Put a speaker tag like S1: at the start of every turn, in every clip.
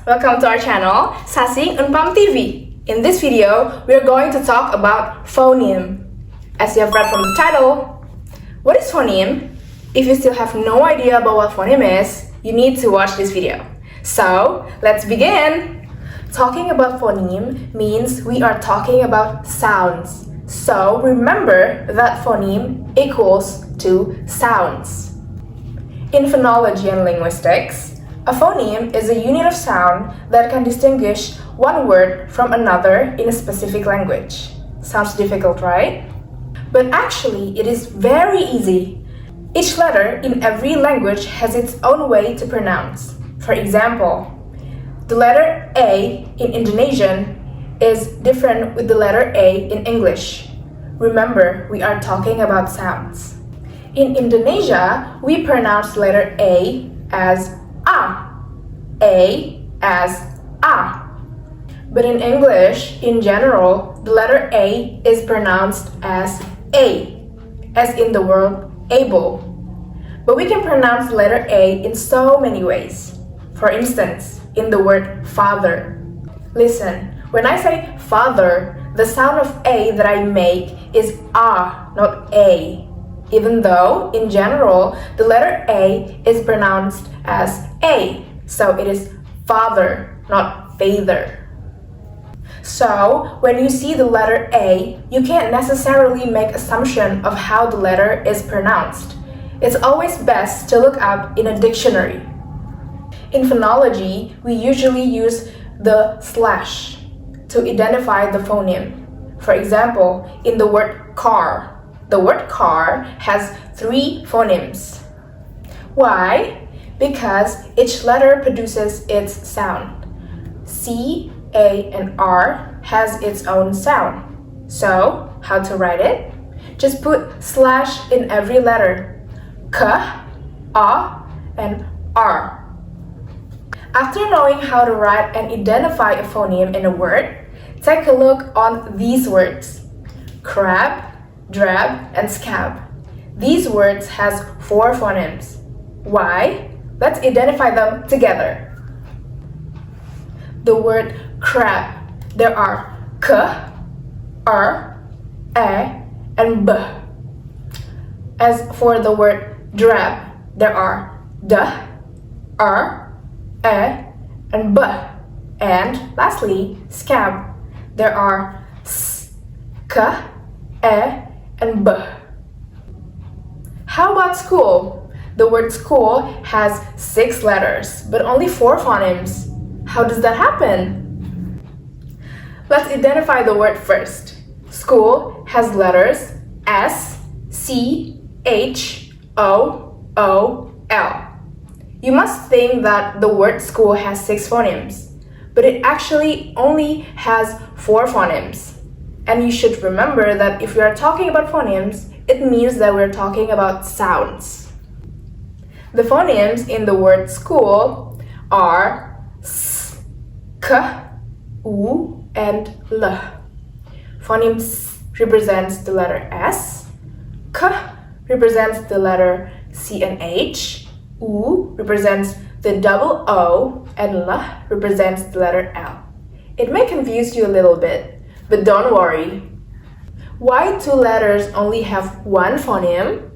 S1: Welcome to our channel, Sasing Unpam TV. In this video, we are going to talk about phoneme. As you have read from the title, what is phoneme? If you still have no idea about what phoneme is, you need to watch this video. So, let's begin! Talking about phoneme means we are talking about sounds. So, remember that phoneme equals to sounds. In phonology and linguistics, a phoneme is a unit of sound that can distinguish one word from another in a specific language. Sounds difficult, right? But actually, it is very easy. Each letter in every language has its own way to pronounce. For example, the letter A in Indonesian is different with the letter A in English. Remember, we are talking about sounds. In Indonesia, we pronounce letter A as A as A. But in English, in general, the letter A is pronounced as in the word able. But we can pronounce the letter A in so many ways. For instance, in the word father. Listen, when I say father, the sound of A that I make is A, not A. Even though, in general, the letter A is pronounced as A, so it is father, not father. So, when you see the letter A, you can't necessarily make assumption of how the letter is pronounced. It's always best to look up in a dictionary. In phonology, we usually use the slash to identify the phoneme. For example, in the word car, the word car has 3 phonemes. Why? Because each letter produces its sound. C, A, and R has its own sound. So, how to write it? Just put slash in every letter. K, A, and R. After knowing how to write and identify a phoneme in a word, take a look on these words. Crab, drab, and scab. These words has 4 phonemes. Why? Let's identify them together. The word crab, there are K, R, A, and B. As for the word drab, there are D, R, A, and B. And lastly, scab, there are S, K, A, and B. How about school? The word school has 6 letters, but only 4 phonemes. How does that happen? Let's identify the word first. School has letters S, C, H, O, O, L. You must think that the word school has 6 phonemes, but it actually only has 4 phonemes. And you should remember that if we are talking about phonemes, it means that we're talking about sounds. The phonemes in the word school are S, K, U, and L. Phoneme S represents the letter S, K represents the letter C and H, U represents the double O, and L represents the letter L. It may confuse you a little bit, but don't worry. Why 2 letters only have 1 phoneme?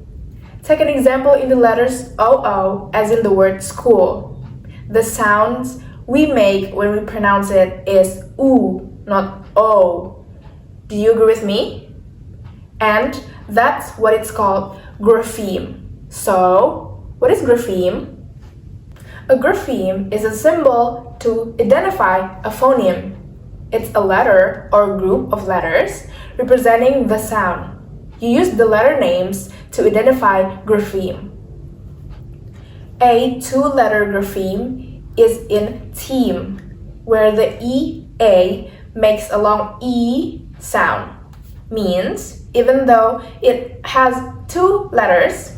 S1: Take an example in the letters OO, as in the word school. The sounds we make when we pronounce it is U, not O. Do you agree with me? And that's what it's called grapheme. So, what is grapheme? A grapheme is a symbol to identify a phoneme. It's a letter or group of letters representing the sound. You use the letter names to identify grapheme. A 2-letter grapheme is in team, where the EA makes a long E sound. Means, even though it has 2 letters,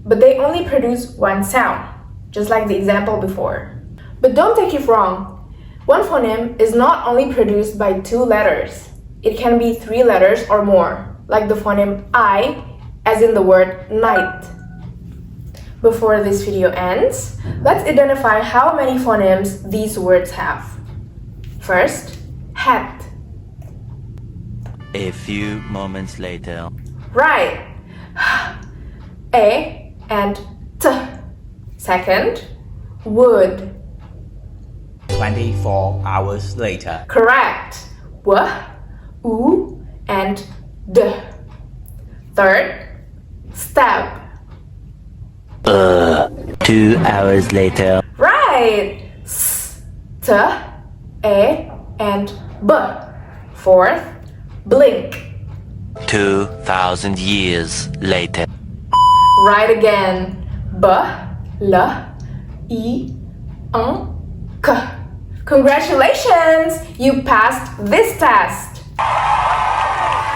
S1: but they only produce 1 sound, just like the example before. But don't take it wrong. One phoneme is not only produced by 2 letters. It can be 3 letters or more, like the phoneme I, as in the word night. Before this video ends, let's identify how many phonemes these words have. First, hat.
S2: A few moments later.
S1: Right. A and T. Second, wood.
S3: 24 hours later.
S1: Correct. W, U, and D. Third, step.
S2: 2 hours later.
S1: Right. S, T, A, and B. Fourth, blink.
S2: 2,000 years later.
S1: Right again. B, L, I, N, K. Congratulations! You passed this test!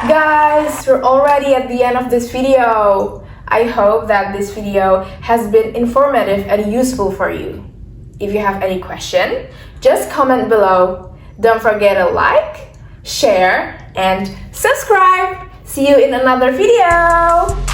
S1: Guys, we're already at the end of this video. I hope that this video has been informative and useful for you. If you have any question, just comment below. Don't forget to like, share, and subscribe. See you in another video!